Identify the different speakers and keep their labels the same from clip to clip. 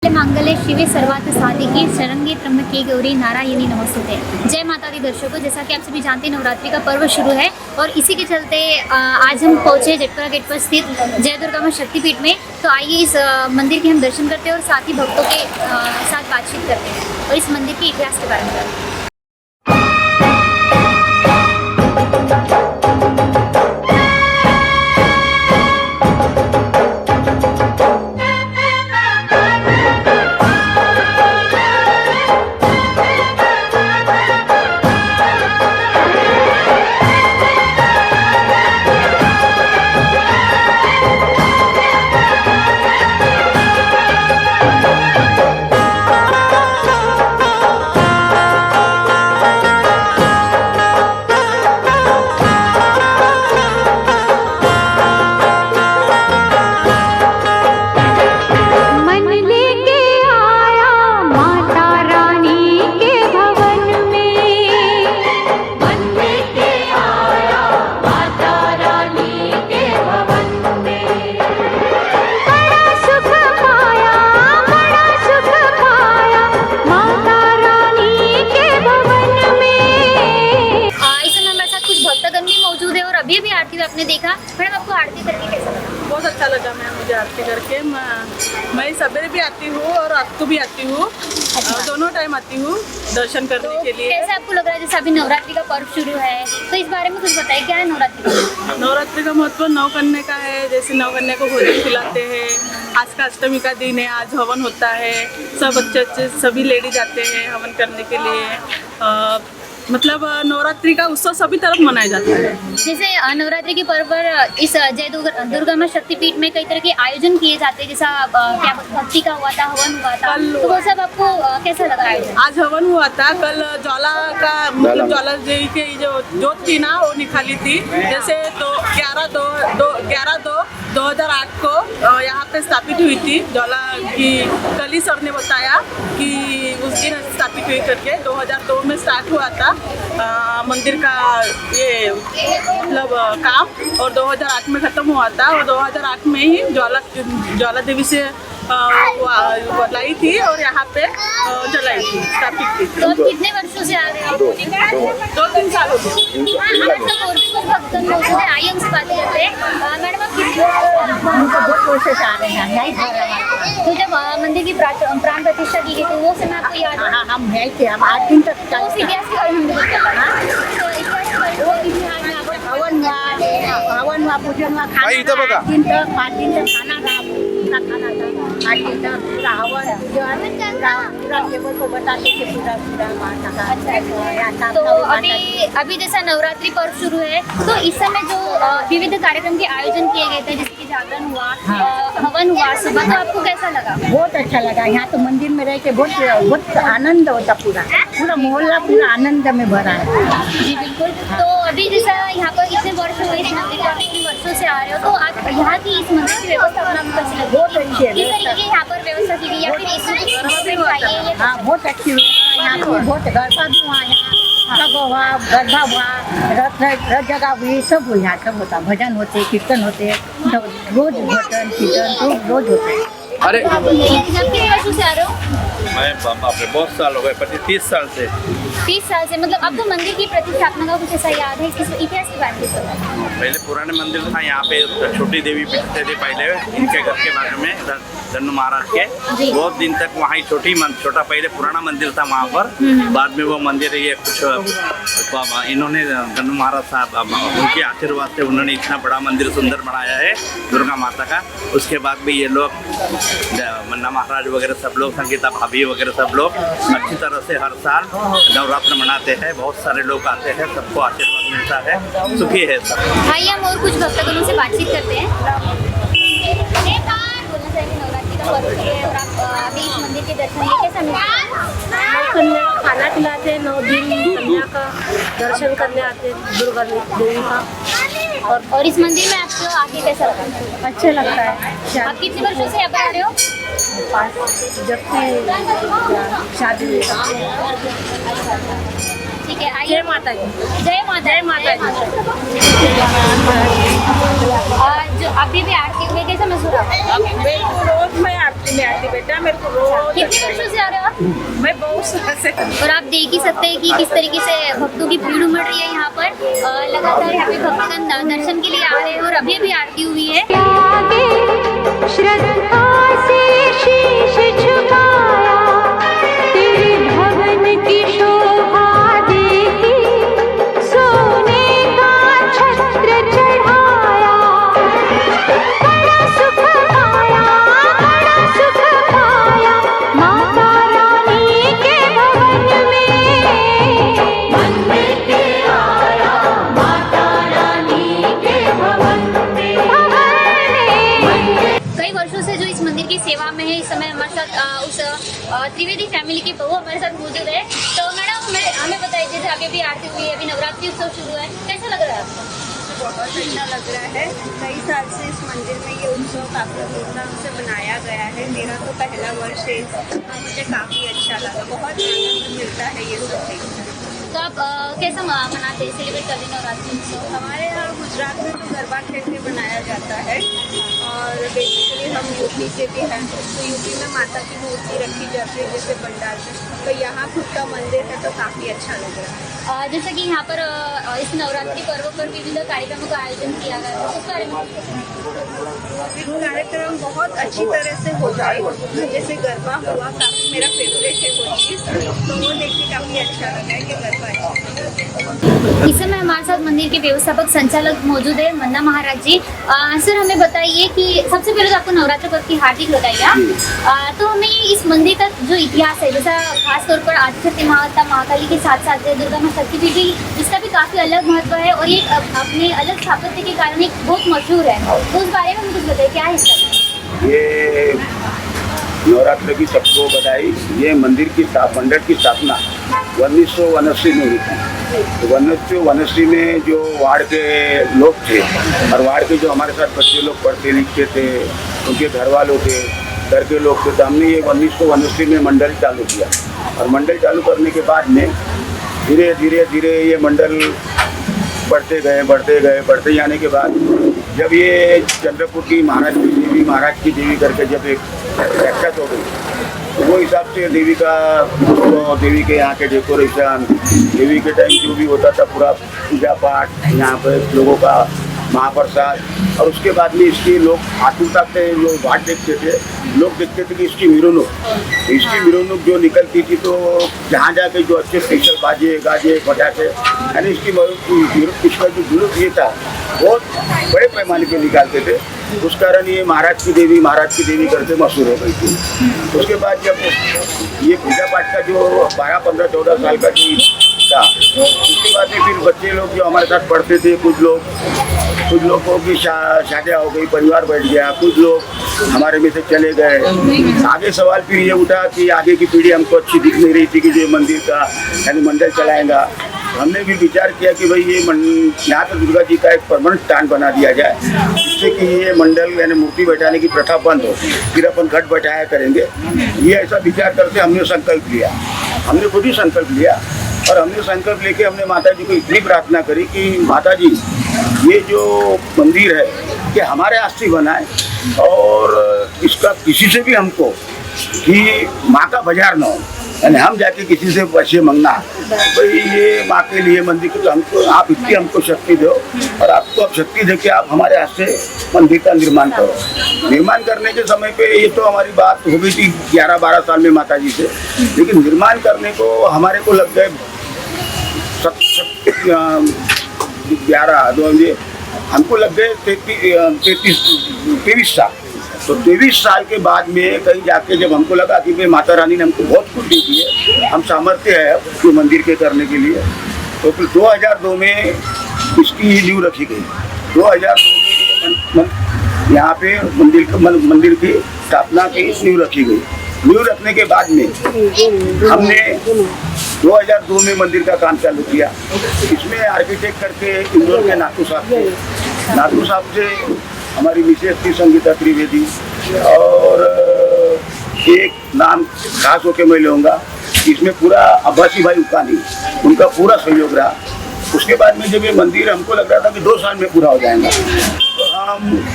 Speaker 1: मंगले शिवे सर्वार्थ साधिके शरण्ये त्र्यंबके गौरी नारायणी नमस्तुते। जय माता दी दर्शकों, जैसा कि आप सभी जानते हैं नवरात्रि का पर्व शुरू है और इसी के चलते आज हम पहुंचे जेटपुरा गेट पर स्थित जय दुर्गा मां शक्तिपीठ में। तो आइए इस मंदिर के हम दर्शन करते हैं और साथ ही भक्तों के साथ बातचीत करते हैं और इस मंदिर के इतिहास के बारे में जानते हैं। अभी भी आरती में आपने देखा, मैडम आपको आरती करके कैसा लगा?
Speaker 2: बहुत अच्छा लगा मैम, मुझे आरती करके। मैं सवेरे भी आती हूँ और रात को भी आती हूँ।
Speaker 1: अच्छा।
Speaker 2: दोनों टाइम आती हूँ दर्शन करने के लिए।
Speaker 1: कैसे आपको लग रहा है? जैसे अभी नवरात्रि का पर्व शुरू है तो इस बारे में कुछ बताइए, क्या है नवरात्रि का?
Speaker 2: नवरात्रि का महत्व नवकन्या का है। जैसे नवकन्या को भोजन खिलाते हैं। आज का अष्टमी का दिन है, आज हवन होता है। सब अच्छे सभी लेडीज आते हैं हवन करने के लिए। मतलब नवरात्रि का उत्सव सभी तरफ मनाया जाता है।
Speaker 1: जैसे नवरात्रि के पर्व पर इस जय दुर्गा मां शक्तिपीठ में कई तरह के आयोजन किए जाते हैं, जैसा क्या भक्ति का हुआ था, हवन हुआ था, तो वो सब आपको कैसा लगा आयोजन?
Speaker 2: आज हवन हुआ था, कल ज्वाला का मतलब ज्वाला जी की जो जोत थी ना वो निकाली थी। जैसे 11/2/2008 को यहाँ पे स्थापित हुई थी ज्वाला की। कली सर ने बताया कि उस दिन स्थापित हुई करके 2002 में स्टार्ट हुआ था मंदिर का ये मतलब काम, और 2008 में ख़त्म हुआ था। और 2008 में ही ज्वाला देवी से लाई थी और यहाँ पे जलाई थी, स्थापित की।
Speaker 1: तो आप कितने वर्षों से आ रहे हो?
Speaker 2: 2-3 साल हो गए।
Speaker 1: आइए उनसे बात करते हैं। मैडम आप कितने
Speaker 3: बहुत वर्षों से आ रहे हैं, नहीं घर हमारे।
Speaker 1: तो जब मंदिर की प्राण प्रतिष्ठा की गई थी वो समय आपको याद है?
Speaker 3: हाँ, हम यही थे, हम 8 दिन तक
Speaker 1: तो उस इतिहास के बारे में मुझे पता है। तो इतिहास के बारे में वो इतिहास में आपको
Speaker 3: हवन हुआ, पूजन हुआ, खाना था। 8 दिन तक, 5 दिन तक खाना था, पूरा खाना था। 8 दिन तक पूरा हवन पूजन, पूरा टेबल को बताते थे, पूरा माता का।
Speaker 1: अच्छा। तो अभी जैसा नवरात्रि पर्व शुरू है तो इस समय जो विविध कार्यक्रम के आयोजन किए गए थे, जैसे कि जागरण हुआ, हवन हुआ सुबह, तो आपको कैसा लगा?
Speaker 3: बहुत अच्छा लगा। यहाँ तो मंदिर में रह के बहुत आनंद होता, पूरा मोहल्ला पूरा आनंद में भरा है।
Speaker 1: जी बिल्कुल। तो अभी जैसा यहाँ पर इतने वर्ष हुए इस मंदिर पर, इतने वर्षों से आ रहे हो, तो आज यहाँ की इस मंदिर की व्यवस्था आपको कैसी लगी?
Speaker 3: बहुत अच्छी है
Speaker 1: किस तरीके की यहाँ पर व्यवस्था की गई या फिर इसमें चाहिए?
Speaker 3: हाँ, बहुत अच्छी व्यवस्था यहाँ की। बहुत गरबा भी हुआ, यहाँ सब हुआ, गरबा हुआ, रथ जगह हुई, सब हुआ, यहाँ सब होता। भजन होते, कीर्तन होते, रोज भजन कीर्तन रोज होते।
Speaker 1: अरे कितने वर्षों से आ रहे हो?
Speaker 4: मैं बहुत साल हो गए, 25-30 साल से।
Speaker 1: 30 साल से। मतलब अब तो मंदिर की प्रतिष्ठापना का कुछ ऐसा याद है? इसके इतिहास के बारे में
Speaker 4: पहले पुराने मंदिर था, यहाँ पे छोटी देवी बिठते थे पहले इनके घर के बारे में, धन्नु महाराज के। बहुत दिन तक वहाँ ही छोटा पहले पुराना मंदिर था वहाँ पर। बाद में वो मंदिर ये कुछ इन्होंने धन्नु महाराज साहब उनके आशीर्वाद से उन्होंने इतना बड़ा मंदिर सुंदर बनाया है दुर्गा माता का। उसके बाद भी ये लोग मन्ना महाराज वगैरह सब लोग, संगीता भाभी वगैरह सब लोग अच्छी तरह से हर साल नवरात्र मनाते हैं। बहुत सारे लोग आते हैं, सबको आशीर्वाद मिलता है, सुखी है सब।
Speaker 1: भाई हम और कुछ भक्तगणों से बातचीत करते हैं। बोलना चाहिए नवरात्रि का पर्व है और आप अभी इस मंदिर के दर्शन लिए कैसा मिला?
Speaker 5: खाना खिलाते, 9 दिन कन्या का दर्शन करने आते दुर्गा देवी का।
Speaker 1: और इस मंदिर में आपको आके कैसा लगा?
Speaker 3: अच्छा लगता है।
Speaker 1: आप कितने वर्षों से यहाँ पर आ रहे हो?
Speaker 3: जब से शादी हुई।
Speaker 1: ठीक है, आइए।
Speaker 5: जय माता दी।
Speaker 1: जय माता दी। जो अभी भी आरती हुई कैसा महसूस हुआ?
Speaker 5: बिल्कुल रोज मैं आरती
Speaker 2: शिवरात्रि में आती बेटा, मेरे को रोज
Speaker 1: कितने वर्षों से आ रहे हो आप?
Speaker 2: मैं बहुत साल से
Speaker 1: और आप देख ही सकते हैं कि किस तरीके से भक्तों की भीड़ उमड़ रही है यहाँ पर। लगातार यहाँ पे भक्तगण दर्शन के लिए आ रहे हैं और अभी अभी आरती हुई है।
Speaker 6: श्रद्धा से शीश झुकाया, तेरे भवन की शोभा देखी, सोने का छत्र चढ़ाया, बड़ा सुख पाया, बड़ा सुख पाया, माता रानी के भवन में। मन में के आया, माता रानी के भवन में,
Speaker 1: कई वर्षों से जो इस मंदिर की सेवा में है, इस समय हमारे साथ उस त्रिवेदी फैमिली की बहू हमारे साथ मौजूद है। तो मैडम हमें बताइए, जैसे अभी अभी आरती हुई है, अभी नवरात्रि उत्सव शुरू है, कैसा लग रहा है आपको?
Speaker 7: बहुत अच्छा लग रहा है। कई साल से इस मंदिर में ये उत्सव काफ़ी धूमधाम से मनाया गया है। मेरा तो पहला वर्ष है, मुझे काफ़ी अच्छा लगा, बहुत आनंद मिलता है ये सब देखकर।
Speaker 1: तो आप कैसा मनाते हैं, सेलिब्रेट करते हैं नवरात्रि उत्सव?
Speaker 7: हमारे यहाँ गुजरात में तो गरबा खेल के मनाया जाता है और बेसिकली हम यूपी से भी हैं, तो यूपी में माता की मूर्ति रखी जाती है जैसे पंडाल में, तो यहाँ खुद का मंदिर है तो काफ़ी अच्छा लग रहा है।
Speaker 1: जैसा कि यहाँ पर इस नवरात्रि पर्व पर विविध कार्यक्रमों का आयोजन किया गया है, उस बारे में
Speaker 7: ये कार्यक्रम बहुत अच्छी तरह से होता है। जैसे गरबा हुआ, काफ़ी मेरा फेवरेट है वो चीज़, तो वो देख के काफ़ी अच्छा लगा है कि गरबा अच्छा।
Speaker 1: इस समय हमारे साथ मंदिर के व्यवस्थापक संचालक मौजूद है, मन्ना महाराज जी। सर हमें बताइए कि सबसे पहले तो आपको नवरात्र पर्व की हार्दिक बधाई। तो हमें इस मंदिर का जो इतिहास है, जैसा खासतौर पर आदिशक्ति माता महाकाली के साथ साथ दुर्गा माँ शक्तिपीठ भी, इसका भी काफ़ी अलग महत्व है और ये अपने अलग स्थापत्य के कारण एक बहुत मशहूर है। तो उस बारे में हमें कुछ बताइए, क्या है इसका?
Speaker 8: ये नवरात्र की सबको बधाई। ये मंदिर की मंडल की स्थापना 1979 में हुई थी। तो 1979 में जो वार्ड के लोग थे और वार्ड के जो हमारे साथ बच्चे लोग पढ़ते लिखते थे, उनके घर वालों थे, घर के लोग थे, तो हमने ये 1979 में मंडल चालू किया। और मंडल चालू करने के बाद में धीरे धीरे धीरे ये मंडल बढ़ते जाने के बाद जब ये चंद्रपुर की महाराज की देवी करके जब एक व्याख्यात हो गई, तो वो हिसाब से देवी के यहाँ के डेकोरेशन, देवी के टाइम जो भी होता था पूरा पूजा पाठ, यहाँ पर लोगों का महाप्रसाद, और उसके बाद में इसकी लोग आतुरता से जो बाट देखते थे, लोग देखते थे कि इसकी मिरोनुक जो निकलती थी, तो जहाँ जाके जो अच्छे स्पेशल बाजे गाजे बजाते, यानी इसका जो जुलूस ये था बहुत बड़े पैमाने पे निकालते थे। उस कारण ये महाराज की देवी करके मशहूर हो गई थी। उसके बाद जब ये पूजा पाठ का जो 12, 15, 14 साल का जो था, उसके बाद में फिर बच्चे लोग जो हमारे साथ पढ़ते थे, कुछ लोगों की शादियाँ हो गई, परिवार बैठ गया, कुछ लोग हमारे में से चले गए। आगे सवाल फिर ये उठा कि आगे की पीढ़ी हमको अच्छी दिख नहीं रही थी कि जो मंदिर का यानी मंडल चलाएगा। हमने भी विचार किया कि भाई ये यहाँ पर दुर्गा जी का एक परमानेंट स्थान बना दिया जाए, जिससे कि ये मंडल यानी मूर्ति बैठाने की प्रथा बंद हो, फिर अपन घट बैठाया करेंगे। ये ऐसा विचार करके हमने संकल्प लिया, हमने खुद ही संकल्प लिया। और हमने संकल्प लेके हमने माता जी को इतनी प्रार्थना करी कि माता जी ये जो मंदिर है कि हमारे हाथ से बनाए और इसका किसी से भी हमको कि माँ का बाजार ना हो, यानी हम जाके किसी से पैसे मांगना भाई ये माँ के लिए मंदिर को, तो हमको आप इतनी हमको शक्ति दो और आपको अब शक्ति दे के आप हमारे हाथ से मंदिर का निर्माण करो। निर्माण करने के समय पे ये तो हमारी बात हो गई थी 11-12 साल में माता जी से, लेकिन निर्माण करने को हमारे को लग गए 11 हमको लग गए 23 साल। तो 23 साल के बाद में कहीं जाके जब हमको लगा कि भाई माता रानी ने हमको बहुत कुछ दी है, हम सामर्थ्य है उसके मंदिर के करने के लिए, तो फिर 2002 में इसकी नींव रखी गई। 2002 में यहाँ पे मंदिर की स्थापना की नींव रखी गई। नींव रखने के बाद में हमने 2002 में मंदिर का काम चालू किया। इसमें आर्किटेक्ट करके इंदौर के नाथू साहब से हमारी विशेष थी संगीता त्रिवेदी, और एक नाम खास होकर मैं लूँगा, इसमें पूरा अब्बासी भाई उकानी, उनका पूरा सहयोग रहा। उसके बाद में जब ये मंदिर हमको लग रहा था कि 2 साल में पूरा हो जाएगा, तो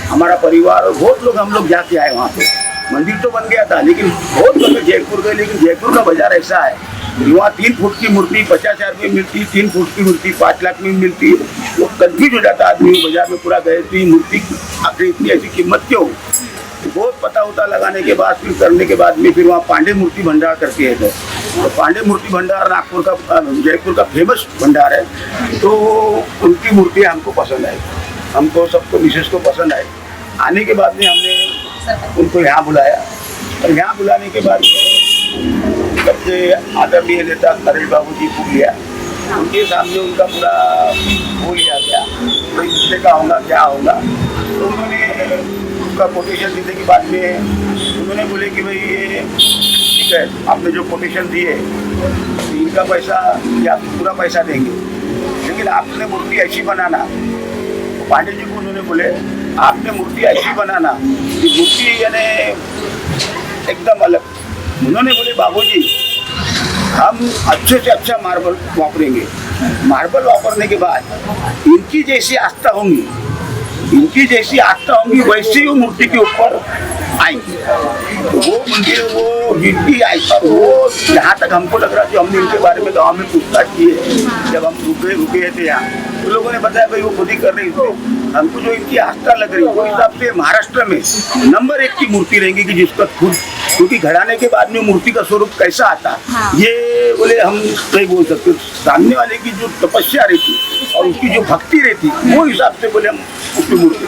Speaker 8: हमारा परिवार और बहुत लोग हम लोग जाके आए वहाँ पे, मंदिर तो बन गया था, लेकिन बहुत जगह जयपुर गए, लेकिन जयपुर का बाजार ऐसा है, वहाँ 3 फुट की मूर्ति 50,000 में मिलती है, 3 फुट की मूर्ति 5 लाख में मिलती है। वो कंफ्यूज हो जाता आदमी, बाजार में पूरा गए तो ये मूर्ति आखिर इतनी ऐसी कीमत क्यों? बहुत पता होता लगाने के बाद, फिर करने के बाद में फिर वहाँ पांडे मूर्ति भंडार करके है। तो पांडे मूर्ति भंडार नागपुर का, जयपुर का फेमस भंडार है। तो उनकी मूर्तियाँ हमको पसंद आई, हमको सबको मिसेस को पसंद आई। आने के बाद में हमने उनको यहाँ बुलाया, और यहाँ बुलाने के बाद सबसे आदरणीय नेता नरेश बाबू जी को लिया, उनके सामने उनका पूरा हो लिया गया, कोई दूसरे का होगा क्या होगा। तो उन्होंने उसका कोटेशन देने के बाद में उन्होंने बोले कि भाई ये ठीक है, आपने जो कोटेशन दिए इनका पैसा या पूरा पैसा देंगे, लेकिन आपने मूर्ति ऐसी बनाना। तो पांडे जी को उन्होंने बोले आपने मूर्ति ऐसी बनाना, मूर्ति यानी एकदम अलग। उन्होंने बोले बाबूजी हम अच्छे से अच्छा मार्बल वापरेंगे, मार्बल वापरने के बाद इनकी जैसी आस्था होंगी, इनकी जैसी आस्था होंगी वैसे ही वो मूर्ति के ऊपर आएंगे। तो वो मंदिर वो गिनती आई, वो यहाँ तक हमको लग रहा जो हमने इनके बारे में गाँव में पूछताछ की है, जब हम रुके थे यहाँ, तो लोगों ने बताया भाई वो खुद ही कर रही थी। हमको जो इनकी आस्था लग रही है वो हिसाब से महाराष्ट्र में नंबर 1 की मूर्ति रहेंगी कि जिसका खुद, क्योंकि घड़ाने के बाद में मूर्ति का स्वरूप कैसा आता ये बोले हम नहीं बोल सकते। सामने वाले की जो तपस्या रहती और उसकी जो भक्ति रहती वो हिसाब से बोले हम उसकी मूर्ति,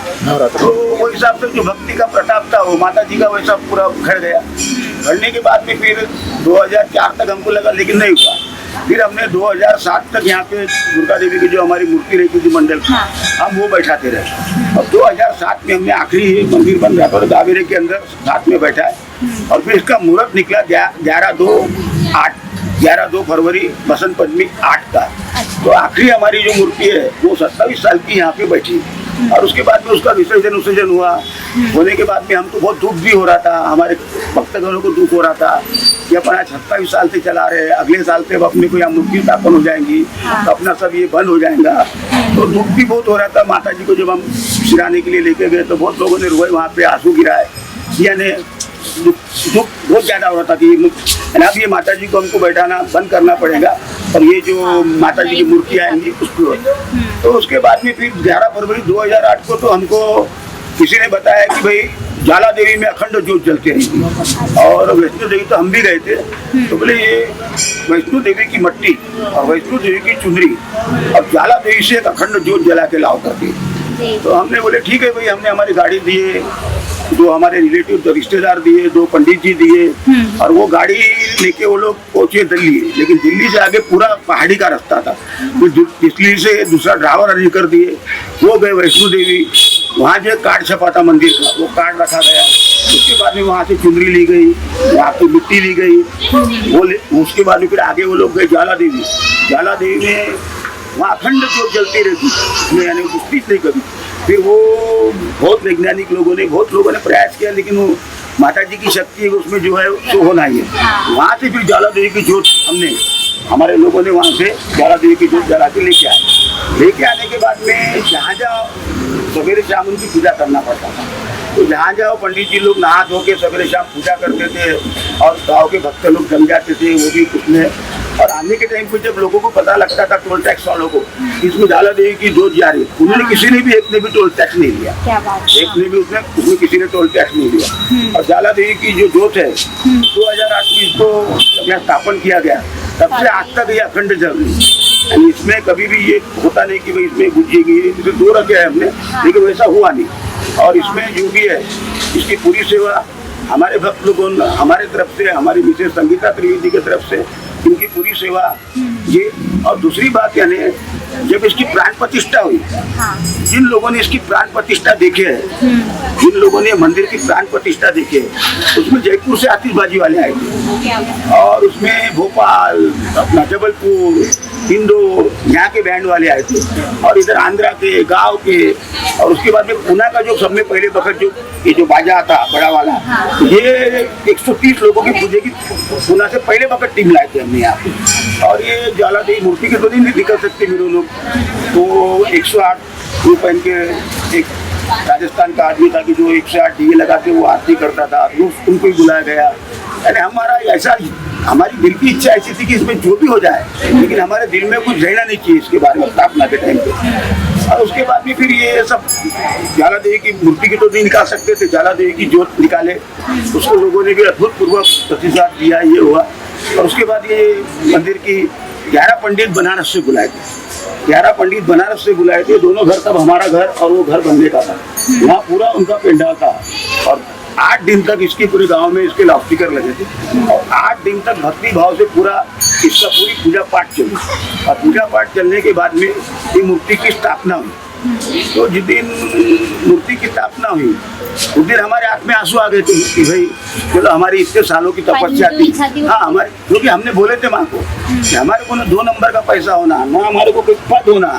Speaker 8: तो वो हिसाब से जो भक्ति का प्रताप था वो माता जी का वैसा पूरा खड़ गया। खड़ने के बाद में फिर 2004 तक हमको लगा, लेकिन नहीं हुआ। फिर हमने 2007 तक यहाँ पे दुर्गा देवी की जो हमारी मूर्ति रहती थी मंडल की, हम वो बैठाते रहे। और 2007 में हमने आखिरी मंदिर बन रहा था दावेरे के अंदर साथ में बैठा है। और फिर इसका मुहूर्त निकला 11/2 फरवरी बसंत पंचमी 8 का। तो आखिरी हमारी जो मूर्ति है वो 27 साल की यहाँ पे बैठी, और उसके बाद में उसका विसर्जन हुआ। होने के बाद में हमको बहुत दुख भी हो रहा था, हमारे भक्तगणों को दुख हो रहा था कि अपन आज 27 साल से चला रहे हैं, अगले साल से अपने को यहाँ मूर्ति स्थापन हो जाएंगी, तो अपना सब ये बंद हो जाएगा। तो दुख भी बहुत हो रहा था। माता जी को जब हम सिराने के लिए लेके गए तो बहुत लोगों ने रोए, वहाँ पे आंसू गिराए, यानी दुख बहुत ज़्यादा हो रहा था कि अब ये माता जी को हमको बैठाना बंद करना पड़ेगा, और ये जो माता जी की मूर्ति आएंगी उसको। तो उसके बाद में फिर 11 फरवरी 2008 को तो हमको किसी ने बताया कि भाई ज्वाला देवी में अखंड ज्योत जलती रहेगी, और वैष्णो देवी तो हम भी गए थे। तो बोले ये वैष्णो देवी की मट्टी और वैष्णो देवी की चुनरी और ज्वाला देवी से एक अखंड ज्योत जला के लाओ करके। तो हमने बोले ठीक है भाई। हमने हमारी गाड़ी दिए, जो हमारे रिलेटिव तो रिश्तेदार दिए, 2 पंडित जी दिए, और वो गाड़ी लेके वो लोग पहुंचे दिल्ली। लेकिन दिल्ली से आगे पूरा पहाड़ी का रास्ता था, तो दिल्ली से दूसरा ड्राइवर अरेंज कर दिए। वो गए वैष्णो देवी, वहाँ जो कार्ड छपा था मंदिर का वो कार्ड रखा गया। उसके बाद में वहाँ से चुनरी ली गई, वहाँ पे मिट्टी ली गई। वो उसके बाद में फिर आगे वो लोग गए ज्वाला देवी। ज्वाला देवी में वहाँ अखंड ज्योत जलती रहती, यानी बुझती नहीं कभी। फिर वो बहुत वैज्ञानिक लोगों ने प्रयास किया, लेकिन वो माता जी की शक्ति है उसमें जो है वो होना ही है। वहाँ से फिर ज्वाला देवी की ज्योत हमारे लोगों ने वहाँ से ज्वाला देवी की ज्योत जला के लेके आने के बाद में जहाँ जाओ सवेरे शाम उनकी पूजा करना पड़ता था। तो जहाँ जाओ पंडित जी लोग नहा धो के सवेरे शाम पूजा करते थे, और गाँव के भक्त लोग जम जाते थे, वो भी कुछ में। और आने के टाइम पे जब लोगों को पता लगता था टोल टैक्स वालों को इसमें ज्वाला देवी की ज्योत जा रही है, उन्होंने किसी ने भी एक ने भी टोल टैक्स नहीं लिया। एक ने भी उसमें किसी ने टोल टैक्स नहीं लिया। और ज्वाला देवी की जो ज्योत है 2008 में इसको जब स्थापन किया गया तब से आज तक ये अखंड जल रही है। इसमें कभी भी ये होता नहीं कि भाई इसमें बुझेगी, इसे 2 रखे हैं हमने, लेकिन वैसा हुआ नहीं। और इसमें जो भी है इसकी पूरी सेवा हमारे भक्त लोगों हमारे तरफ से, हमारी मिसेस संगीता त्रिवेदी की तरफ से इनकी पूरी सेवा ये। और दूसरी बात यानी जब इसकी प्राण प्रतिष्ठा हुई, जिन लोगों ने इसकी प्राण प्रतिष्ठा देखे है, जिन लोगों ने मंदिर की प्राण प्रतिष्ठा देखे है, उसमें जयपुर से आतिशबाजी वाले आए थे, और उसमें भोपाल, अपना जबलपुर, इंदौर यहाँ के बैंड वाले आए थे, और इधर आंध्रा के गांव के। और उसके बाद में पुणे का जो सब में पहले वक्त जो ये जो बाजा था बड़ा वाला, ये 130 लोगों की पूजे की पुणे से पहले वक्त टीम लाए थे हमने यहाँ पे। और ये ज्वाला देवी मूर्ति के तो नहीं निकल सकते मेरे लोग, तो 108 ग्रुप पहन के एक राजस्थान का आदमी था कि जो 108 डीए लगा के वो आरती करता था, उनको ही बुलाया गया। यानी हमारा ऐसा, हमारी दिल की इच्छा ऐसी थी कि इसमें जो भी हो जाए, लेकिन हमारे दिल में कुछ रहना नहीं चाहिए इसके बारे में स्थापना के टाइम पे। और उसके बाद में फिर ये सब ज्वाला देवी की मूर्ति की तो नहीं निकाल सकते थे, ज्वाला देवी की जोत निकाले, उसको लोगों ने भी अद्भुतपूर्वक प्रतिसाद दिया, ये हुआ। और उसके बाद ये मंदिर की 11 पंडित बनारस से बुलाए थे, 11 पंडित बनारस से बुलाए थे। दोनों घर, तब हमारा घर और वो घर बनने का था, वहाँ पूरा उनका पेंडाल था। और 8 दिन तक इसके पूरे गांव में इसके लाउडस्पीकर लगे थे, और 8 दिन तक भक्ति भाव से पूरा इसका पूरी पूजा पाठ चली। और पूजा पाठ चलने के बाद में ये मूर्ति की स्थापना हुई। तो जिस दिन मूर्ति की स्थापना हुई उस दिन हमारे आंख में आंसू आ गए थे कि भाई चलो हमारी इतने सालों की तपस्या थी। हाँ, हमारे, क्योंकि हमने बोले थे माँ को कि हमारे को ना 2 नंबर का पैसा होना, ना हमारे को कोई पद होना।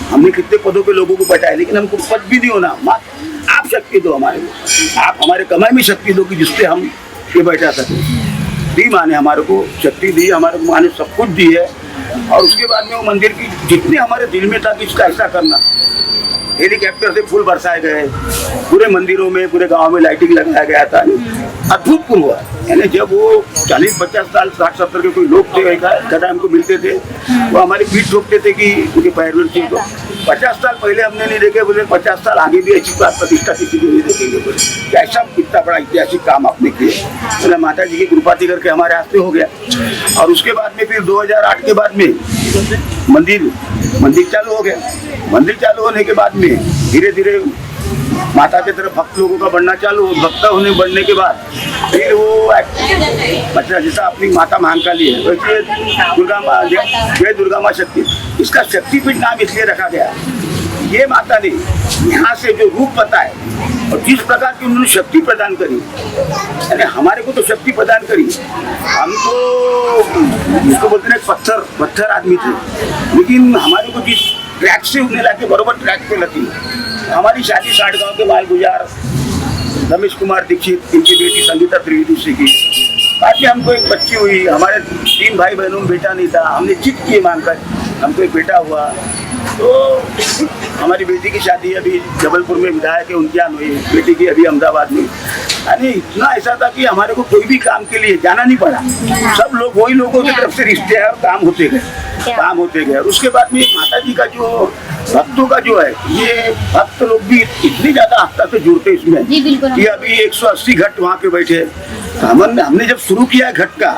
Speaker 8: हमने कितने पदों पे लोगों को बैठाया, लेकिन हमको पद भी नहीं होना। माँ, आप शक्ति दो हमारे को, आप हमारे कमाई में शक्ति दो कि जिससे हम ये बैठा सके। दी माँ ने हमारे को शक्ति दी, हमारे को माँ ने सब कुछ दी है। और उसके बाद में वो मंदिर की जितने हमारे दिल में था कि इसका ऐसा करना, हेलीकॉप्टर से फूल बरसाए गए, पूरे मंदिरों में, पूरे गांव में लाइटिंग लगाया गया था। अद्भुतपूर्व हुआ। यानी जब वो 40-50 साल 60-70 के कोई लोग थे दादा हमको मिलते थे, वो हमारी पीठ ठोकते थे कि उनके पैर में ठीक हो। 50 साल पहले हमने नहीं देखे, बोले 50 साल आगे भी ऐसी बात प्रतिष्ठा किसी की नहीं देखेंगे। बोले ऐसा इतना बड़ा ऐतिहासिक काम आपने किया, बोले माता जी की कृपा थी करके हमारे हाथ में हो गया। और उसके बाद में फिर 2008 के बाद में मंदिर चालू हो गया। मंदिर चालू होने के बाद में धीरे धीरे माता की तरफ भक्त लोगों का बढ़ना चालू, भक्त होने बढ़ने के बाद फिर वो मतलब जैसा अपनी माता महाकाली है वैसे दुर्गा माँ, जय दुर्गा माँ शक्ति, इसका शक्तिपीठ नाम इसलिए रखा गया। ये माता ने यहाँ से जो रूप बताए और जिस प्रकार की उन्होंने शक्ति प्रदान करी, यानी हमारे को तो शक्ति प्रदान करी, हम तो इसको बोलते हैं पत्थर आदमी थे, लेकिन हमारे को जिस ट्रैक से उन्हें लाके बरोबर ट्रैक पे लगी। हमारी शादी साड़गांव के माल गुजार रमेश कुमार दीक्षित, इनकी बेटी संगीता त्रिवेदी से की। बाकी हमको एक बच्ची हुई, हमारे 3 भाई बहनों में बेटा नहीं था, हमने जिद किए मांगकर, हमको एक बेटा हुआ। तो हमारी बेटी की शादी अभी जबलपुर में विधायक है उनकी यहाँ हुई, बेटी की अभी अहमदाबाद में। यानी इतना ऐसा था कि हमारे को कोई भी काम के लिए जाना नहीं पड़ा, सब लोग वही लोगों की तरफ से रिश्ते हैं और काम होते गए। और उसके बाद में माता जी का जो भक्तों का जो है, ये भक्त लोग भी इतनी ज्यादा आस्था से जुड़ते इसमें कि अभी 180 घट वहाँ पे बैठे। हमने जब शुरू किया है घट का,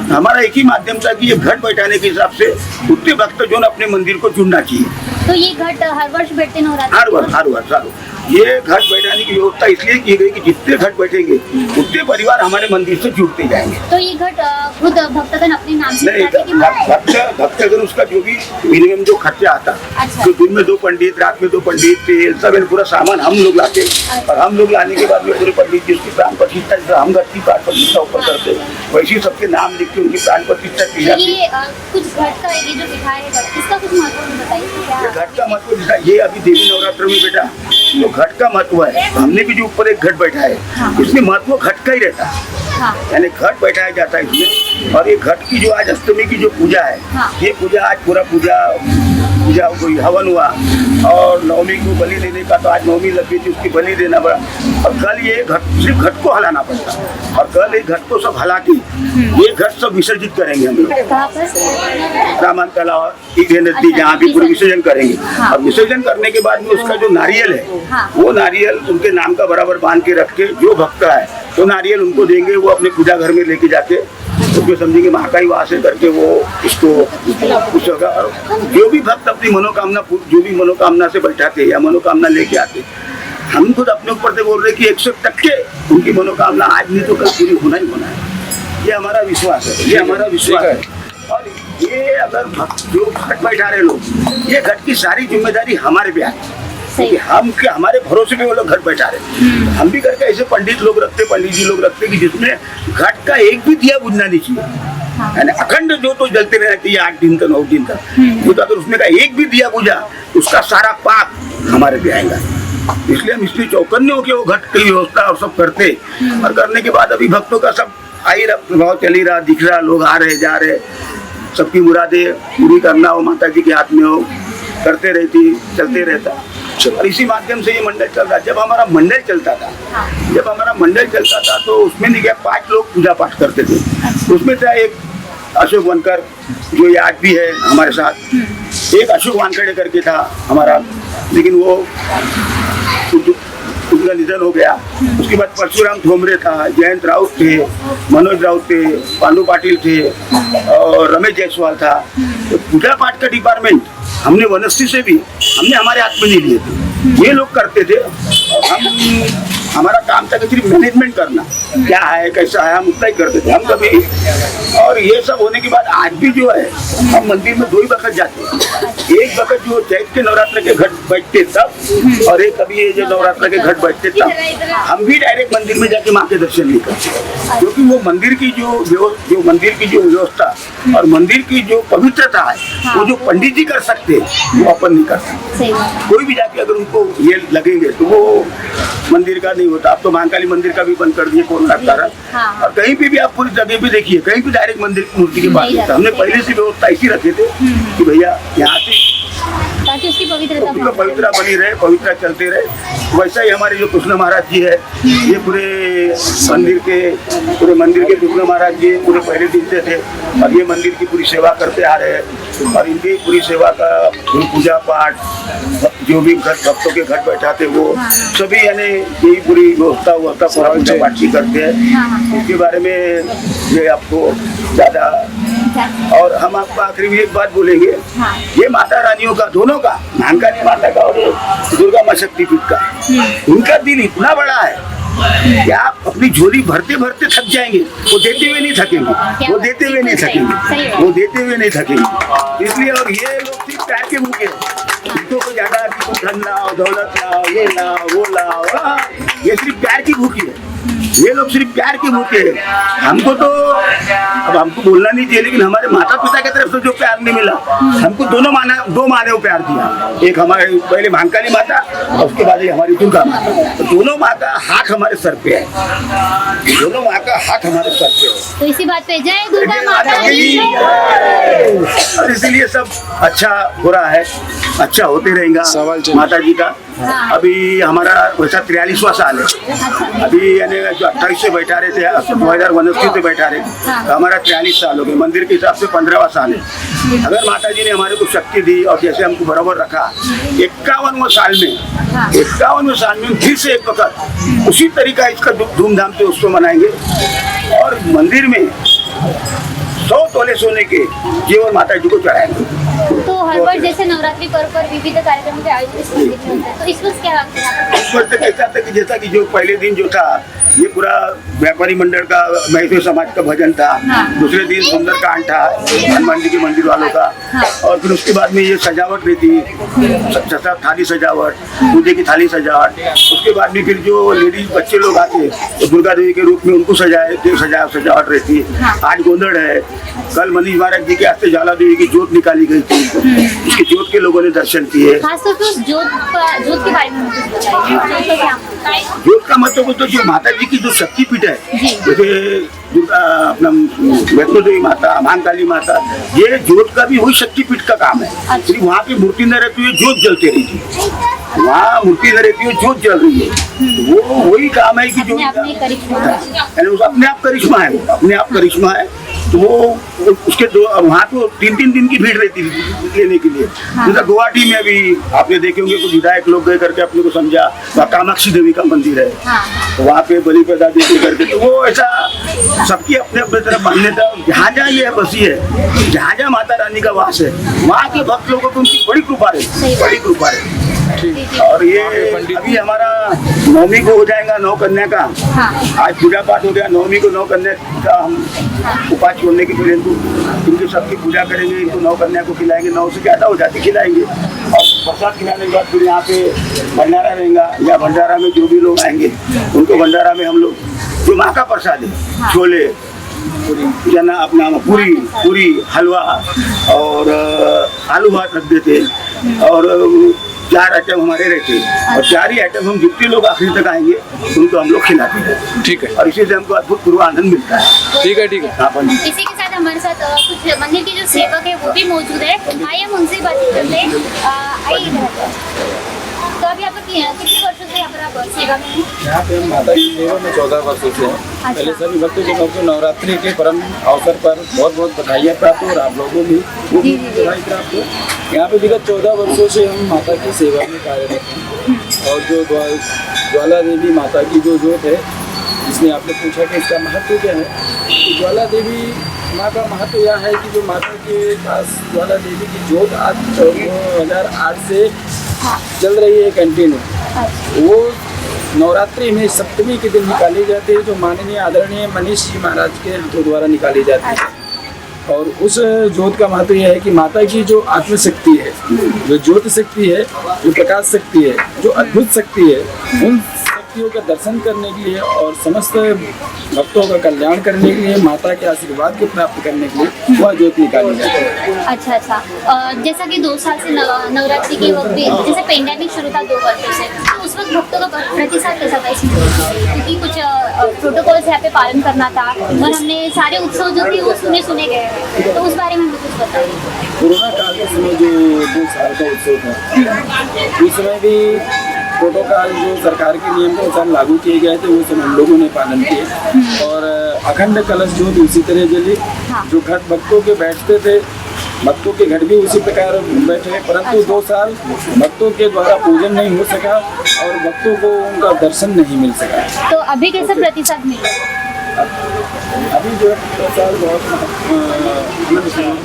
Speaker 8: हमारा एक ही माध्यम था कि ये घट बैठाने के हिसाब से उतने भक्त जो अपने मंदिर को चुनना चाहिए।
Speaker 1: तो ये घट हर वर्ष बैठते नवरात्र?
Speaker 8: हर वर्ष ये घट बैठाने की व्यवस्था इसलिए की गई कि जितने घट बैठेंगे उतने परिवार हमारे मंदिर से जुड़ते जाएंगे।
Speaker 1: तो ये घट खुद भक्तगण अपने नाम से
Speaker 8: नहीं, भक्तगण उसका जो भी मिनिमम जो खर्चा आता, तो दिन में 2 पंडित, रात में 2 पंडित, तेल सब पूरा सामान हम लोग लाते। और हम लोग लाने के बाद में पूरे पंडित जी उसकी प्राण प्रतिष्ठा, हम घर की प्राण प्रतिष्ठा ऊपर करते, वैसे ही सबके नाम लिख के उनकी प्राण प्रतिष्ठा की जाती है।
Speaker 1: कुछ घट का ये जो बिठाया है, इसका कुछ महत्व बताइए।
Speaker 8: घट का महत्व ये अभी देवी नवरात्र में बेटा तो घट का महत्व है। हमने भी जो ऊपर एक घट बैठा है, इसमें महत्व घट का ही रहता है। यानी घट बैठाया जाता है इसमें। और ये घट की जो आज अष्टमी की जो पूजा है, ये पूजा आज पूरा पूजा हुई, हवन हुआ। और नवमी को बलि देने का, तो आज नवमी लग गई थी, उसकी बलि देना पड़ा। और कल ये सिर्फ घट को हलाना पड़ता, और कल ये घट को सब हला के ये घट सब विसर्जित करेंगे हम लोग रामान तालाब नदी, जहाँ भी पूरे विसर्जन करेंगे। और विसर्जन करने के बाद में उसका जो नारियल है, वो नारियल उनके नाम का बराबर बांध के रख के, जो भक्त है तो नारियल उनको देंगे, वो अपने पूजा घर में लेके जाके उसमें समझेंगे महाकाई वहाँ से करके वो इसको कुछ होगा। और जो भी भक्त अपनी मनोकामना, जो भी मनोकामना से बैठाते या मनोकामना लेके आते, हम खुद अपने ऊपर से बोल रहे कि 100% उनकी मनोकामना आज नहीं तो कल पूरी होना ही होना है। ये हमारा विश्वास है, ये हमारा विश्वास है। और ये अगर भक्त जो घट बैठा रहे लोग, ये घट की सारी जिम्मेदारी हमारे पे है, क्योंकि हमारे भरोसे पे वो लोग घट बैठा रहे। हम भी करके ऐसे पंडित जी लोग रखते कि जिसमें घट का एक भी दिया बुझना नहीं चाहिए। यानी अखंड जो तो जलते रहना चाहिए 8 दिन तक 9 दिन तक। तो अगर उसमें का एक भी दिया बुझा, उसका सारा पाप हमारे पे आएगा। इसलिए हम इसलिए चौकन्ने होकर वो घट की व्यवस्था और सब करते। और करने के बाद अभी भक्तों का सब आई प्रभाव चली रहा, दिख रहा, लोग आ रहे जा रहे, सबकी मुरादें पूरी करना हो माता जी के हाथ में हो, करते रहती, चलते रहता। और इसी माध्यम से ये मंडल चल रहा है। जब हमारा मंडल चलता था तो उसमें नहीं क्या 5 लोग पूजा पाठ करते थे। उसमें था एक अशोक वनकर जो ये आज भी है हमारे साथ, एक अशोक वानखेड़े करके था हमारा, लेकिन वो उनका निधन हो गया। उसके बाद परशुराम थोमरे था, जयंत राउत थे, मनोज राउत थे, पांडु पाटिल थे और रमेश जायसवाल था। तो पूजा पाठ का डिपार्टमेंट हमने वनस्ती से भी हमने हमारे हाथ में नहीं लिए थे, ये लोग करते थे। और हमारा काम था कि सिर्फ मैनेजमेंट करना, क्या है कैसा है हम उतना ही करते थे हम कभी। और ये सब होने के बाद आज भी जो है हम मंदिर में 2 ही वक्त जाते हैं। एक वक्त जो चैत के नवरात्र के घट बैठते तब, और एक कभी ये जो नवरात्र के घट बैठते तब, हम भी डायरेक्ट मंदिर में जाके माँ के दर्शन नहीं करते, क्योंकि वो मंदिर की जो मंदिर की जो व्यवस्था और मंदिर की जो पवित्रता है वो जो पंडित जी कर सकते हैं वो अपन नहीं कर सकते। कोई भी जाके अगर उनको ये लगेंगे तो वो मंदिर का नहीं होता। अब तो महाकाली मंदिर का भी बंद कर दिए कोरोना के कारण। और कहीं पे भी आप पूरी जगह पे देखिए, कहीं भी डायरेक्ट मंदिर की मूर्ति के पास होता। हमने पहले से व्यवस्था ऐसी रखे थे कि भैया यहाँ से
Speaker 1: ताकि उसकी
Speaker 8: पवित्रता बनी रहे, पवित्रता चलते रहे। वैसा ही हमारे जो कृष्ण महाराज जी है, ये पूरे मंदिर के कृष्ण महाराज जी पूरे पहले दिन से थे और ये मंदिर की पूरी सेवा करते आ रहे हैं। और इनकी पूरी सेवा का पूजा पाठ, जो भी भक्तों के घर बैठाते वो सभी यानी यही पूरी व्यवस्था पूजा पाठ की करते हैं। इसके बारे में ये आपको ज़्यादा, और हम आपको आखिरी में एक बात बोलेंगे, ये माता रानियों का, दोनों का, महाकाली माता का और दुर्गा माँ शक्तिपीठ का, उनका दिल इतना बड़ा है कि आप अपनी झोली भरते भरते थक जाएंगे, वो देते हुए नहीं थकेंगे, वो देते हुए नहीं थकेंगे। इसलिए और ये लोग सिर्फ प्यार के भूखे हैं, इनको को ज्यादा कि तुम धन लाओ, दौलत लाओ, ये लाओ, वो लाओ, ये सिर्फ प्यार की भूखी है। ये लोग सिर्फ प्यार के भूखे हैं। हमको तो अब हमको बोलना नहीं चाहिए, लेकिन हमारे माता पिता की तरफ से जो प्यार नहीं मिला, हमको दो माँ ने वो प्यार दिया। एक हमारे पहले महाकाली माता और उसके बाद हमारी दुर्गा माता। तो दोनों माँ का हाथ हमारे सर पे है, दोनों माँ का हाथ हमारे सर पे है।
Speaker 1: तो इसी बात पे जय दुर्गा माता की।
Speaker 8: और इसीलिए सब अच्छा हो रहा है, अच्छा होते रहेगा माता जी का। अभी हमारा वैसा 43वां साल है। अभी यानी जो 28 से बैठा रहे थे, 2029 से बैठा रहे, तो हमारा 43 साल हो गए। मंदिर के हिसाब से 15वां साल है। अगर माता जी ने हमारे को शक्ति दी और जैसे हमको बराबर रखा, 51वें साल में फिर से एक वक्त उसी तरीका इसका धूमधाम से उत्सव मनाएंगे और मंदिर में 100 तोले सोने के केवल माता जी को चढ़ाएंगे।
Speaker 1: तो हर बार जैसे नवरात्रि पर्व पर विविध कार्यक्रम के आयोजन इस मंदिर में होता है, तो इस वक्त क्या
Speaker 8: इस वक्त कैसा था कि जैसा कि जो पहले दिन जो था ये पूरा व्यापारी मंडल का, महतो समाज का भजन था। दूसरे दिन सुंदरकांड था हनुमान जी के मंदिर वालों का। और फिर उसके बाद में ये सजावट रहती, थाली सजावट, पूजे की थाली सजावट। उसके बाद में फिर जो लेडीज बच्चे लोग आते तो दुर्गा देवी के रूप में उनको सजावट रहती है। आज गोंदड़ है, कल मनीष महाराज जी के हाथ ज्वाला देवी की जोत निकाली गई थी, उसकी जोत के लोगों ने दर्शन किए।
Speaker 1: खासतौर पर जोत के बारे में
Speaker 8: जोत का मतलब तो जो माता जी की जो शक्तिपीठ है, जैसे अपना वैष्णो देवी माता, महाकाली माता, ये जोत का भी वही शक्तिपीठ का काम है। सिर्फ वहाँ पे मूर्ति न रहती हुई जोत जलती रही थी, वहाँ मूर्ति न रहती हुई जोत जल रही है। वो वही काम है कि जो अपने आप करिश्मा है। तो वो उसके वहाँ तो 3-3 दिन की भीड़ रहती थी लेने के लिए। जैसा गुवाहाटी में अभी आपने देखे होंगे कुछ विधायक लोग गए करके अपने को समझा, वहाँ कामाक्षी देवी का मंदिर है, तो वहाँ पे बलि प्रदा देते करके, तो वो ऐसा सबकी अपने अपने तरफ मान्यता। जहाँ जहाँ ये बसी है, जहाँ जहाँ माता रानी का वास है, वहाँ के भक्त लोगों को उनकी बड़ी कृपा रही। और ये अभी हमारा 9वीं को हो जाएगा 9 कन्या का। आज पूजा पाठ हो गया, 9वीं को 9 कन्या का हम उपाय छोड़ने के लिए इनकी सबकी पूजा करेंगे, इनको 9 कन्या को खिलाएंगे, 9 से ज़्यादा हो जाती खिलाएंगे। और प्रसाद खिलाने के बाद फिर यहाँ पे भंडारा रहेगा, या भंडारा में जो भी लोग आएंगे उनको भंडारा में हम लोग जो माँ का प्रसाद है, छोले, चना, अपना पूरी हलवा और आलू भात रख देते। और 4 आइटम हमारे रहते हैं और 4 ही आइटम हम जितने लोग आखिरी तक आएंगे उनको हम लोग खिलाते हैं। ठीक है। और इसी से हमको अद्भुत आनंद मिलता है। ठीक है।
Speaker 1: इसी के साथ हमारे साथ कुछ मंदिर के जो सेवक है वो भी मौजूद है। आइए हम उनसे बात करते हैं। आइए, तो अभी आप कितने वर्षों से यहाँ पर आप सेवा में हैं?
Speaker 9: यहाँ पे हम माता की सेवा में 14 वर्षों से हैं। पहले सभी भक्तों को नवरात्रि के परम अवसर पर बहुत बहुत बधाइयाँ प्राप्त हो और आप लोगों भी खूब बधाई प्राप्त हो। यहाँ पे विगत 14 वर्षों से हम माता की सेवा में कार्यरत हैं और जो ज्वाला देवी माता की जो जोत है, जिसमें आपने पूछा कि इसका महत्व क्या है, तो ज्वाला देवी माँ का महत्व यह है कि जो माता के पास ज्वाला देवी की जोत आज 2008 से चल रही है कंटिन्यू। वो नवरात्रि में सप्तमी के दिन निकाली जाती है, जो माननीय आदरणीय मनीष जी महाराज के हाथों द्वारा निकाली जाती है। और उस जोत का महत्व यह है कि माता की जो आत्मशक्ति है, जो ज्योत शक्ति है, जो प्रकाश शक्ति है, जो अद्भुत शक्ति है, उन शक्तियों का दर्शन करने के लिए और समस्त भक्तों का कल्याण करने के लिए, माता के आशीर्वाद को प्राप्त करने के लिए वह ज्योत निकाली जाती है।
Speaker 1: अच्छा। जैसा कि 2 साल से नवरात्रि के वक्त भी जैसे पेंडेमिक शुरू था 2 वर्षों से, तो उस वक्त भक्तों का प्रतिशत कैसा था इसमें? क्योंकि कुछ प्रोटोकॉल्स यहाँ पे पालन करना था और हमने सारे उत्सव जो थे वो सुने गए, तो उस बारे में हमें कुछ बताइए।
Speaker 9: कोरोना काल के समय जो 2 साल का उत्सव था, उस समय भी प्रोटोकॉल जो सरकार के नियम के अनुसार लागू किए गए थे, वो सब हम लोगों ने पालन किए और अखंड कलश ज्योत उसी तरह जली। जो घट भक्तों के बैठते थे, भक्तों के घट भी उसी प्रकार बैठे, परंतु 2 साल भक्तों के द्वारा पूजन नहीं हो सका और भक्तों को उनका दर्शन नहीं मिल सका।
Speaker 1: तो अभी कैसा प्रतिशत मिल रहा है?
Speaker 9: अभी जो है प्रसाद बहुत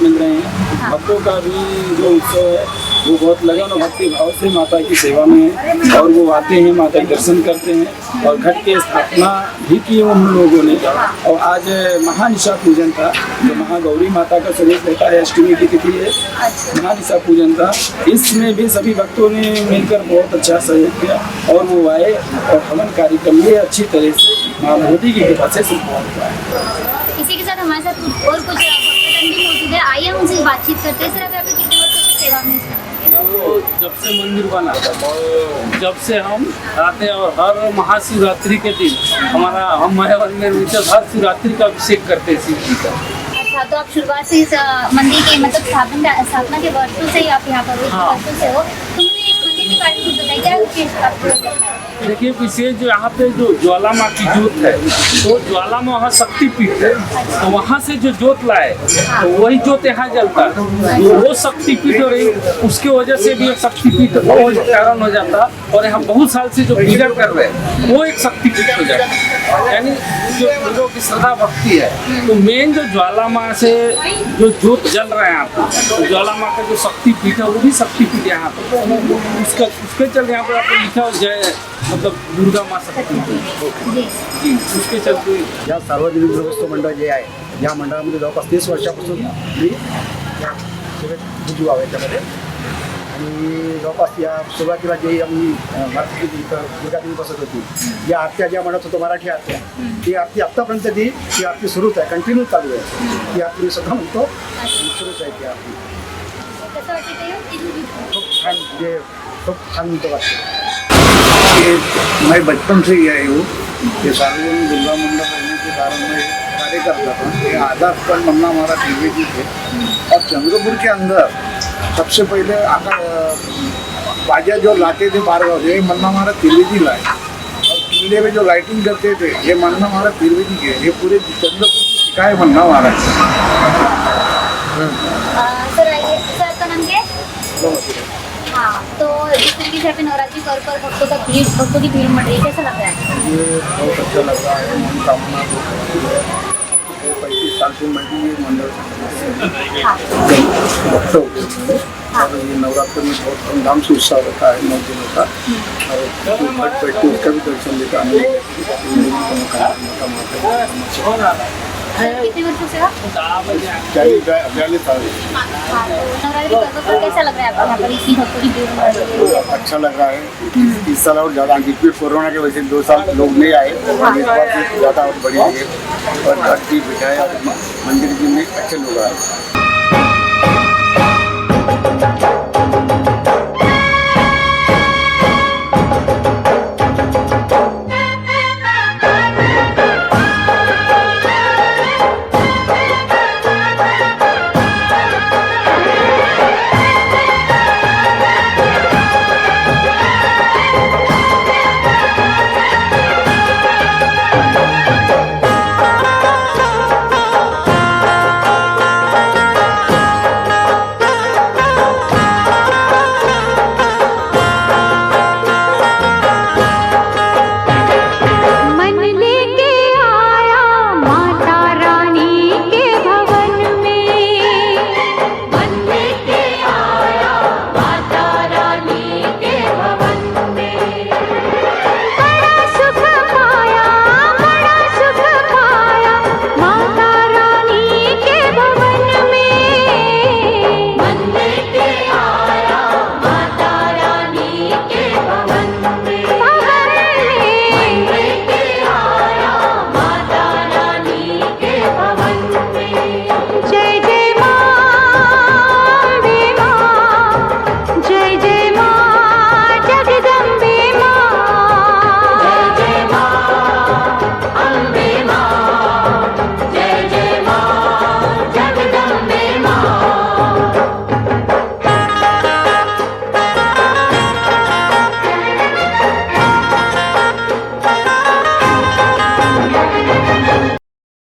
Speaker 9: मिल रहे हैं। भक्तों का भी जो उत्सव है वो बहुत लगन और भक्ति भाव से माता की सेवा में है और वो आते हैं, माता के दर्शन करते हैं और घट की स्थापना भी की हम लोगों ने। और आज महानिशा पूजन था, जो महागौरी माता का स्वरूप रहता है, अष्टमी की तिथि है, महानिशा पूजन था। इसमें भी सभी भक्तों ने मिलकर बहुत अच्छा सहयोग किया और वो आए और हवन कार्यक्रम भी अच्छी तरह से माँ भगवती की कृपा से संपन्न हुआ है।
Speaker 1: इसी के साथ हमारे साथ और कुछ भक्तजन भी मौजूद है, आइए हम उनसे बातचीत करते हैं। सर अभी आप कितने वर्षों से सेवा में हैं?
Speaker 10: तो जब से मंदिर बना, जब से हम आते हैं और हर महाशिवरात्रि के दिन हम मंदिर में हर शिवरात्रि का अभिषेक करते हैं शिव जी का।
Speaker 1: अच्छा, तो आप शुरुआत से इस मंदिर के मतलब स्थापना के वर्षों से ही आप यहाँ पर वर्षों से हो, तो मुझे इस मंदिर के बारे में कुछ बताइए, क्या विशेष?
Speaker 10: देखिए, विशेष जो यहाँ पे जो ज्वाला माँ की जोत है, तो ज्वाला माँ वहाँ शक्तिपीठ है, तो वहाँ से जो जोत लाए तो वही जोत यहाँ जलता है। तो वो शक्तिपीठ हो रही, उसके वजह से भी एक शक्तिपीठ कारण हो जाता और हम बहुत साल से जो पूजा कर रहे हैं वो एक शक्तिपीठ हो जाता। यानी जो लोगों की श्रद्धा भक्ति है, तो मेन जो ज्वाला माँ से जो जोत जल रहा है यहाँ पर, तो ज्वाला माँ का जो शक्तिपीठ है वो भी शक्तिपीठ यहाँ पर, उसके चलते यहाँ पर आपको लिखा हो जय मतलब दुर्गा माँ शक्ती जी, उसके चलते
Speaker 11: या सार्वजनिक गृहस्थ मंडळ जे आहे, या मंडळामध्ये जवळपास 30 वर्षापासून मी रुजू आहे त्यामध्ये आणि जवळपास या सुरुवातीला जे आम्ही मराठी दुर्गा देवी बसत होती, या आरत्या ज्या म्हणत होतो मराठी आरत्या, ती आरती आत्तापर्यंत ती आरती सुरूच आहे, कंटिन्यू चालू आहे। ती आरती मी स्वतः म्हणतो सुरूच आहे ती आरती। खूप छान म्हणतो वाटतं।
Speaker 8: मैं बचपन से ही आई हूँ, ये सार्वजनिक दुर्गा मंडल रहने के कारण मैं कार्य करता था। ये आधार पर मन्ना हमारा त्रिवेदी थे और चंद्रपुर के अंदर सबसे पहले बाजा जो लाते थे बारगांव से, ये मन्ना हमारा त्रिवेदी लाए और किले में जो लाइटिंग करते थे ये मन्ना हमारा त्रिवेदी के, ये पूरे चंद्रपुर को सिखाए मन्ना हमारा।
Speaker 1: सर आइए, सर आपका नाम क्या है? हाँ, तो इस तरीके से नवरात्रि पर्व पर भक्तों की भीड़ बढ़ रही है, कैसा लग रहा है?
Speaker 8: ये बहुत अच्छा लग रहा है, मनोकामना 35 साल से मैं भी ये मंडल और ये नवरात्र में बहुत धूमधाम से उत्साह रहता है 9 दिनों का और घट बैठ के उसका भी दर्शन देता है।
Speaker 1: कितने वर्षों से आप?
Speaker 8: 42 साल।
Speaker 1: नवरात्रि पर्व पर कैसा लग रहा है आपको यहाँ पर इतनी भक्तों की भीड़ बढ़ रही है?
Speaker 8: अच्छा लग रहा है। इस साल और ज़्यादा, क्योंकि कोरोना की वजह से 2 साल लोग नहीं आए, और इस बार ज़्यादा और बढ़िया है और घट भी बिठाए और मंदिर भी में अच्छे लोग आए।